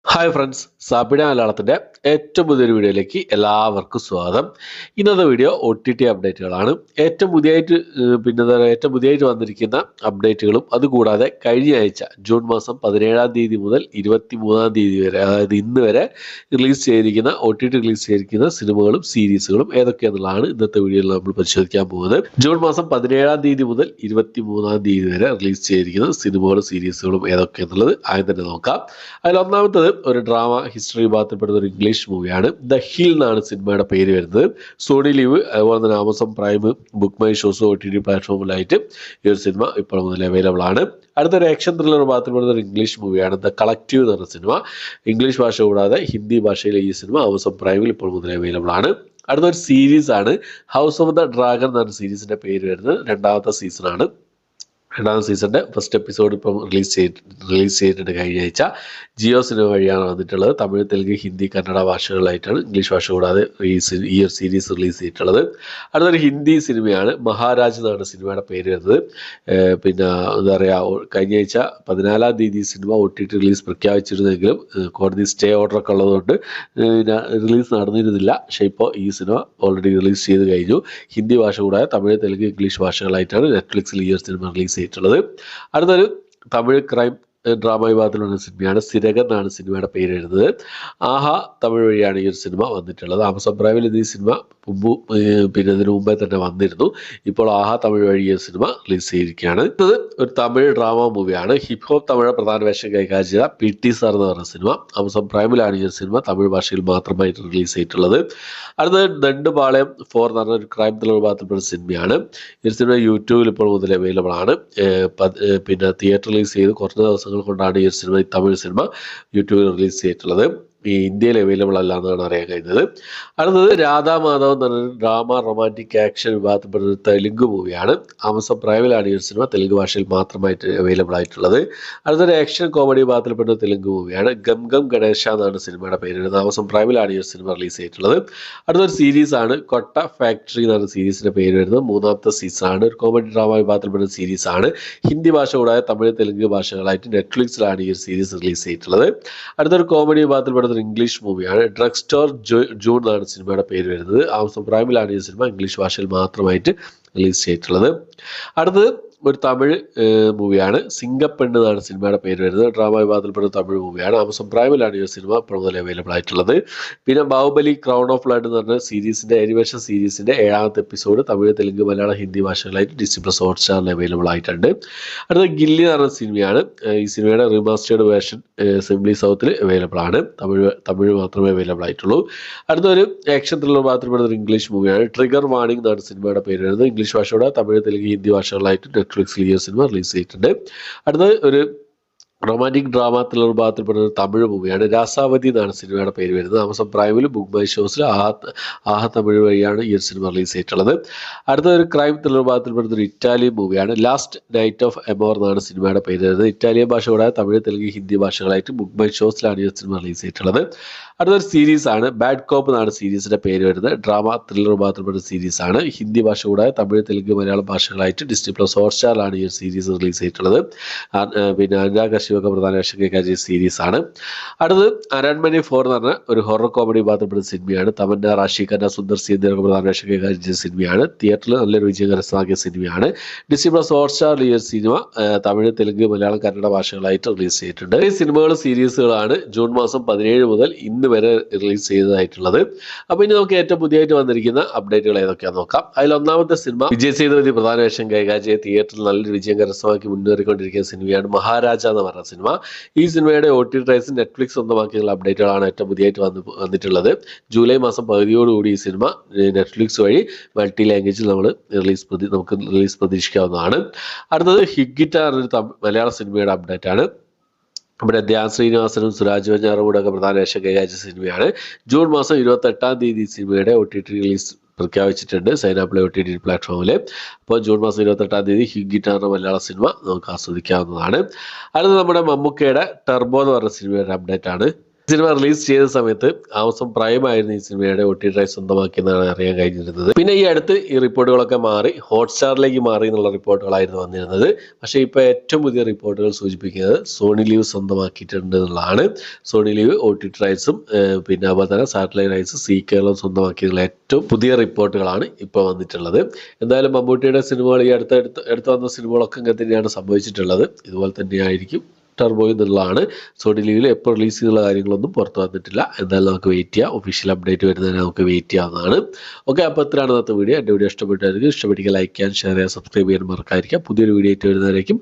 Hi friends, സാപ്പിട മലയാളത്തിൻ്റെ ഏറ്റവും പുതിയൊരു വീഡിയോയിലേക്ക് എല്ലാവർക്കും സ്വാഗതം. ഇന്നത്തെ വീഡിയോ OTT അപ്ഡേറ്റുകളാണ്. ഏറ്റവും പുതിയതായിട്ട് വന്നിരിക്കുന്ന അപ്ഡേറ്റുകളും അതുകൂടാതെ കഴിഞ്ഞ ആഴ്ച ജൂൺ മാസം 17-ാം തീയതി മുതൽ 23-ാം തീയതി വരെ, അതായത് ഇന്ന് വരെ OTT റിലീസ് ചെയ്തിരിക്കുന്ന സിനിമകളും സീരീസുകളും ഏതൊക്കെയാണെന്നുള്ളതാണ് ഇന്നത്തെ വീഡിയോയിൽ നമ്മൾ പരിശോധിക്കാൻ പോകുന്നത്. ജൂൺ മാസം 17-ാം തീയതി മുതൽ 23-ാം തീയതി വരെ റിലീസ് ചെയ്തിരിക്കുന്ന സിനിമകളും സീരീസുകളും ഏതൊക്കെയാണെന്നുള്ളത് ആദ്യം തന്നെ നോക്കാം. അതിൽ ഒന്നാമത്തത് ഒരു ഡ്രാമ ഹിസ്റ്ററി വിഭാഗത്തിൽപ്പെടുന്ന ഒരു ഇംഗ്ലീഷ് മൂവിയാണ്. ദ ഹിൽ എന്നാണ് സിനിമയുടെ പേര് വരുന്നത്. സോണി ലീവ്, അതുപോലെ തന്നെ Amazon prime, book my shows, OTT പ്ലാറ്റ്ഫോമിലായിട്ട് ഈ ഒരു സിനിമ ഇപ്പോൾ മുതൽ അവൈലബിൾ ആണ്. അടുത്തൊരു ആക്ഷൻ ത്രില്ലർ വിഭാഗത്തിൽപ്പെടുന്ന ഒരു ഇംഗ്ലീഷ് മൂവിയാണ് ദ കളക്റ്റീവ് എന്ന് പറഞ്ഞ സിനിമ. ഇംഗ്ലീഷ് ഭാഷ കൂടാതെ ഹിന്ദി ഭാഷയിലെ ഈ സിനിമ ആമസോൺ പ്രൈമിൽ ഇപ്പോൾ മുതൽ അവൈലബിൾ ആണ്. അടുത്തൊരു സീരീസ് ആണ് ഹൗസ് ഓഫ് ദ ഡ്രാഗൺ എന്നാണ് സീരീസിന്റെ പേര് വരുന്നത്. രണ്ടാമത്തെ സീസണാണ്. രണ്ടാമത്തെ സീസണിൻ്റെ ഫസ്റ്റ് എപ്പിസോഡ് ഇപ്പം റിലീസ് ചെയ്തിട്ടുണ്ട് കഴിഞ്ഞ ആഴ്ച. ജിയോ സിനിമ വഴിയാണ് വന്നിട്ടുള്ളത്. തമിഴ്, തെലുങ്ക്, ഹിന്ദി, കന്നഡ ഭാഷകളിലായിട്ടാണ്, ഇംഗ്ലീഷ് ഭാഷ കൂടാതെ ഈ ഒരു സീരീസ് റിലീസ് ചെയ്തിട്ടുള്ളത്. അടുത്തൊരു ഹിന്ദി സിനിമയാണ് മഹാരാജ് എന്നാണ് സിനിമയുടെ പേര് വരുന്നത്. പിന്നെ എന്താ പറയുക, കഴിഞ്ഞ ആഴ്ച 14-ാം തീയതി സിനിമ OTT റിലീസ് പ്രഖ്യാപിച്ചിരുന്നെങ്കിലും കോടതി സ്റ്റേ ഓർഡറൊക്കെ ഉള്ളതുകൊണ്ട് റിലീസ് നടന്നിരുന്നില്ല. പക്ഷേ ഇപ്പോൾ ഈ സിനിമ ഓൾറെഡി റിലീസ് ചെയ്ത് കഴിഞ്ഞു. ഹിന്ദി ഭാഷ കൂടാതെ തമിഴ്, തെലുങ്ക്, ഇംഗ്ലീഷ് ഭാഷകളായിട്ടാണ് നെറ്റ്ഫ്ലിക്സിൽ ഈ ഒരു സിനിമ റിലീസ് ചെയ്തിട്ടുള്ളത്. അടുത്തൊരു തമിഴ് ക്രൈം ഡ്രാമ വിഭാഗത്തിലുള്ള സിനിമയാണ് സിരകൻ എന്നാണ് സിനിമയുടെ പേര് വരുന്നത്. ആഹാ തമിഴ് വഴിയാണ് ഈ ഒരു സിനിമ വന്നിട്ടുള്ളത്. ആമസോൺ പ്രൈമിൽ ഈ സിനിമ ഇതിനു മുമ്പേ തന്നെ വന്നിരുന്നു. ഇപ്പോൾ ആഹാ തമിഴ് വഴി ഈ സിനിമ റിലീസ് ചെയ്തിരിക്കുകയാണ്. ഇത് ഒരു തമിഴ് ഡ്രാമ മൂവിയാണ്. ഹിപ് ഹോപ്പ് തമിഴ് പ്രധാന വേഷം കൈകാര്യം ചെയ്ത PT സാർ എന്ന് പറഞ്ഞ സിനിമ. ആമസോൺ പ്രൈമിലാണ് ഈ ഒരു സിനിമ തമിഴ് ഭാഷയിൽ മാത്രമായിട്ട് റിലീസ് ചെയ്തിട്ടുള്ളത്. അടുത്തത് ദണ്ഡുപാളയം 4 എന്ന് പറഞ്ഞ ഒരു ക്രൈം ത്രില്ലർ വിഭാഗത്തിൽപ്പെട്ട സിനിമയാണ്. ഈ സിനിമ യൂട്യൂബിൽ ഇപ്പോൾ മുതൽ അവൈലബിൾ ആണ്. തിയേറ്റർ റിലീസ് ചെയ്ത് കുറച്ച് ദിവസങ്ങൾ കൊണ്ടാണ് ഈ സിനിമ, തമിഴ് സിനിമ യൂട്യൂബിൽ റിലീസ് ചെയ്തിട്ടുള്ളത്. ഈ ഇന്ത്യയിൽ അവൈലബിൾ അല്ല എന്നാണ് അറിയാൻ കഴിഞ്ഞത്. അടുത്തത് രാധാമാധവ് എന്ന് പറഞ്ഞൊരു ഡ്രാമ റൊമാൻറ്റിക് ആക്ഷൻ വിഭാഗത്തിൽപ്പെട്ട ഒരു തെലുങ്ക് മൂവിയാണ്. ആമസോൺ പ്രൈമിലാണ് ഈ സിനിമ തെലുങ്ക് ഭാഷയിൽ മാത്രമായിട്ട് അവൈലബിൾ ആയിട്ടുള്ളത്. അടുത്തൊരു ആക്ഷൻ കോമഡി വിഭാഗത്തിൽപ്പെട്ട തെലുങ്ക് മൂവിയാണ്. ഗം ഗം ഗണേശ എന്നാണ് സിനിമയുടെ പേര്. ആമസോൺ പ്രൈമിലാണ് ഈ സിനിമ റിലീസ് ചെയ്തിട്ടുള്ളത്. അടുത്തൊരു സീരീസ് ആണ് കൊട്ട ഫാക്ടറി എന്നാണ് സീരീസിന്റെ പേര് വരുന്നത്. 3-ാമത്തെ സീസണാണ്. ഒരു കോമഡി ഡ്രാമ വിഭാഗത്തിൽപ്പെട്ട സീരീസ് ആണ്. ഹിന്ദി ഭാഷ കൂടാതെ തമിഴ്, തെലുങ്ക് ഭാഷകളായിട്ട് നെറ്റ്ഫ്ലിക്സിലാണ് ഈ സീരീസ് റിലീസ് ചെയ്തിട്ടുള്ളത്. അടുത്തൊരു കോമഡി വിഭാഗത്തിൽപ്പെട്ട ഇംഗ്ലീഷ് മൂവിയാണ്. ഡ്രഗ് സ്റ്റോർ ജൂൺ എന്നാണ് സിനിമയുടെ പേര് വരുന്നത്. ആമസോൺ പ്രൈമിലാണ് ഈ സിനിമ ഇംഗ്ലീഷ് ഭാഷയിൽ മാത്രമായിട്ട് റിലീസ് ചെയ്തിട്ടുള്ളത്. അടുത്തത് ഒരു തമിഴ് മൂവിയാണ്. സിംഗപ്പെണ്ണ് എന്നാണ് സിനിമയുടെ പേര് വരുന്നത്. ഡ്രാമ വിഭാഗത്തിൽപ്പെട്ട തമിഴ് മൂവിയാണ്. ആമസോൺ പ്രൈമിലാണ് ഈ സിനിമ ഇപ്പോൾ മുതൽ അവൈലബിൾ ആയിട്ടുള്ളത്. പിന്നെ ബാഹുബലി ക്രൗൺ ഓഫ് ബ്ലഡ് എന്ന് പറഞ്ഞ സീരീസിന്റെ ആനിമേഷൻ സീരീസിന്റെ 7-ാമത്തെ എപ്പിസോഡ് തമിഴ്, തെലുങ്ക്, മലയാളം, ഹിന്ദി ഭാഷകളായിട്ട് Disney+ ഹോട്ട്സ്റ്റാറിൽ അവൈലബിൾ ആയിട്ടുണ്ട്. അടുത്ത ഗില്ലി എന്ന് പറഞ്ഞ സിനിമയാണ്. ഈ സിനിമയുടെ റീമാസ്റ്റേർഡ് വേർഷൻ സിംപ്ലി സൗത്തിൽ അവൈലബിൾ ആണ്. തമിഴ് മാത്രമേ അവൈലബിൾ ആയിട്ടുള്ളൂ. അടുത്തൊരു ആക്ഷൻ ത്രില്ലർ വിഭാഗത്തിൽപ്പെടുന്ന ഒരു ഇംഗ്ലീഷ് മൂവിയാണ്. ട്രിഗർ വാർണിംഗ് എന്നാണ് സിനിമയുടെ പേര് വരുന്നത്. ഇംഗ്ലീഷ് ഭാഷയോടെ തമിഴ്, തെലുങ്ക്, ഹിന്ദി ഭാഷകളായിട്ട് നെറ്റ്ഫ്ലിക്സിൽ ഈ സിനിമ റിലീസ് ചെയ്തിട്ടുണ്ട്. അടുത്തത് ഒരു റൊമാൻറ്റിക് ഡ്രാമ ത്രില്ലർ വിഭാഗത്തിൽപ്പെടുന്ന ഒരു തമിഴ് മൂവിയാണ്. രാസാവതി എന്നാണ് സിനിമയുടെ പേര് വരുന്നത്. ആമസോൺ പ്രൈമിലും ബുക്ക് മൈ ഷോസിൽ ആഹ തമിഴ് വഴിയാണ് ഈ സിനിമ റിലീസ് ചെയ്തിട്ടുള്ളത്. അടുത്ത ഒരു ക്രൈം ത്രില്ലർ വിഭാഗത്തിൽപ്പെടുന്ന ഒരു ഇറ്റാലിയൻ മൂവിയാണ്. ലാസ്റ്റ് നൈറ്റ് ഓഫ് എമോർ എന്നാണ് സിനിമയുടെ പേര് വരുന്നത്. ഇറ്റാലിയൻ ഭാഷ കൂടാതെ തമിഴ്, തെലുങ്ക്, ഹിന്ദി ഭാഷകളായിട്ട് ബുക്ക് മൈ ഷോസിലാണ് ഈ സിനിമ റിലീസ് ചെയ്തിട്ടുള്ളത്. അടുത്തൊരു സീരീസ് ആണ്. ബാഡ് കോപ്പ് എന്നാണ് സീരീസിന്റെ പേര് വരുന്നത്. ഡ്രാമ ത്രില്ലർ വിഭാഗത്തിൽപ്പെട്ട സീരീസ് ആണ്. ഹിന്ദി ഭാഷ കൂടാതെ തമിഴ്, തെലുങ്ക്, മലയാളം ഭാഷകളായിട്ട് Disney+ ഹോട്ട്സ്റ്റാറിലാണ് ഈ സീരീസ് റിലീസ് ചെയ്തിട്ടുള്ളത്. പിന്നെ അനുരാഗ് കശ്യപൊക്കെ പ്രധാന വേഷം കൈകാര്യം സീരീസ് ആണ്. അടുത്തത് അരൺമനെ 4 എന്ന് പറഞ്ഞ ഒരു ഹൊറർ കോമഡി വിഭാഗത്തിൽപ്പെടുന്ന സിനിമയാണ്. തമന്ന, റാഷി ഖന്ന, സുന്ദർ സി എന്നിവരൊക്കെ പ്രധാന വേഷം കൈകാര്യം ചെയ്ത സിനിമയാണ്. തിയേറ്ററിൽ നല്ലൊരു വിജയം കരസ്ഥമാക്കിയ സിനിമയാണ്. Disney+ ഹോട്ട്സ്റ്റാറിൽ ഈ സിനിമ തമിഴ്, തെലുങ്ക്, മലയാളം, കന്നഡ ഭാഷകളായിട്ട് റിലീസ് ചെയ്തിട്ടുണ്ട്. ഈ സിനിമകളും സീരീസുകളാണ് ജൂൺ മാസം 17 മുതൽ ഇന്ന് വരെ റിലീസ് ചെയ്തതായിട്ടുള്ളത്. അപ്പോൾ ഇനി നമുക്ക് ഏറ്റവും പുതിയതായിട്ട് വന്നിരിക്കുന്ന അപ്ഡേറ്റുകൾ ഏതൊക്കെയാണെന്ന് നോക്കാം. അതിൽ ഒന്നാമത്തെ സിനിമ വിജയ് സേതുപതി പ്രധാന വേഷം കൈകാര്യം ചെയ്ത് തിയേറ്ററിൽ നല്ലൊരു വിജയം കരസ്ഥമാക്കി മുന്നേറിക്കൊണ്ടിരിക്കുന്ന സിനിമയാണ് മഹാരാജ എന്ന് പറഞ്ഞ സിനിമ. ഈ സിനിമയുടെ OTT റൈറ്റ്സ് നെറ്റ്ഫ്ലിക്സ് സ്വന്തമാക്കിയുള്ള അപ്ഡേറ്റുകളാണ് ഏറ്റവും പുതിയതായിട്ട് വന്നിട്ടുള്ളത്. ജൂലൈ മാസം 10-ഓടുകൂടി ഈ സിനിമ നെറ്റ്ഫ്ലിക്സ് വഴി മൾട്ടി ലാംഗ്വേജിൽ നമുക്ക് റിലീസ് പ്രതീക്ഷിക്കാവുന്നതാണ്. അടുത്തത് ഹിഗ്ഗിറ്റ എന്നൊരു മലയാള സിനിമയുടെ അപ്ഡേറ്റ് ആണ്. നമ്മുടെ ധ്യാൻ ശ്രീനിവാസനും സുരാജ് വെഞ്ഞാറും കൂടെ ഒക്കെ പ്രധാന വേഷം കൈകാര്യ സിനിമയാണ്. ജൂൺ മാസം 28-ാം തീയതി സിനിമയുടെ OTT റിലീസ് പ്രഖ്യാപിച്ചിട്ടുണ്ട് സൈനാപ്ലേ OTT പ്ലാറ്റ്ഫോമിൽ. അപ്പോൾ ജൂൺ മാസം 28-ാം തീയതി ഹിഗ്ഗിറ്റ എന്ന മലയാള സിനിമ നമുക്ക് ആസ്വദിക്കാവുന്നതാണ്. അടുത്ത നമ്മുടെ മമ്മൂക്കയുടെ ടർബോ എന്ന് പറഞ്ഞ സിനിമയുടെ അപ്ഡേറ്റ് ആണ്. സിനിമ റിലീസ് ചെയ്ത സമയത്ത് ആമസോൺ പ്രൈം ആയിരുന്നു ഈ സിനിമയുടെ OTT റൈറ്റ്സ് സ്വന്തമാക്കിയെന്നാണ് അറിയാൻ കഴിഞ്ഞിരുന്നത്. പിന്നെ ഈ അടുത്ത് ഈ റിപ്പോർട്ടുകളൊക്കെ മാറി ഹോട്ട്സ്റ്റാറിലേക്ക് മാറി എന്നുള്ള റിപ്പോർട്ടുകളായിരുന്നു വന്നിരുന്നത്. പക്ഷേ ഇപ്പോൾ ഏറ്റവും പുതിയ റിപ്പോർട്ടുകൾ സൂചിപ്പിക്കുന്നത് സോണി ലീവ് സ്വന്തമാക്കിയിട്ടുണ്ട് എന്നുള്ളതാണ്. സോണി ലീവ് OTT റൈറ്റ്സും പിന്നെ അതുപോലെ തന്നെ സാറ്റലൈറ്റ് റൈറ്റ്സ് സീ കേരളം സ്വന്തമാക്കിയതിലുള്ള ഏറ്റവും പുതിയ റിപ്പോർട്ടുകളാണ് ഇപ്പോൾ വന്നിട്ടുള്ളത്. എന്തായാലും മമ്മൂട്ടിയുടെ സിനിമകൾ ഈ അടുത്ത് വന്ന സിനിമകളൊക്കെ ഇങ്ങനെ തന്നെയാണ് സംഭവിച്ചിട്ടുള്ളത്. ഇതുപോലെ തന്നെയായിരിക്കും ടർബോ എന്നുള്ളതാണ്. സോണി ലീവിൽ എപ്പോൾ റിലീസ് ചെയ്യുന്ന കാര്യങ്ങളൊന്നും പുറത്ത് വന്നിട്ടില്ല. എന്തായാലും നമുക്ക് വെയിറ്റ് ചെയ്യാം. ഒഫീഷ്യൽ അപ്ഡേറ്റ് വരുന്നതിന് നമുക്ക് വെയിറ്റ് ചെയ്യാവുന്നതാണ്. ഓക്കെ, അപ്പോൾ ഇത്രയാണ് ഇന്നത്തെ വീഡിയോ. എൻ്റെ വീഡിയോ ഇഷ്ടപ്പെട്ടായിരിക്കും. ഇഷ്ടപ്പെട്ടെങ്കിൽ ലൈക്ക് ചെയ്യാൻ, ഷെയർ ചെയ്യാൻ, സബ്സ്ക്രൈബ് ചെയ്യാൻ മറക്കാതിരിക്കുക. പുതിയൊരു വീഡിയോ ആയിട്ട് വരുന്നവരേക്കും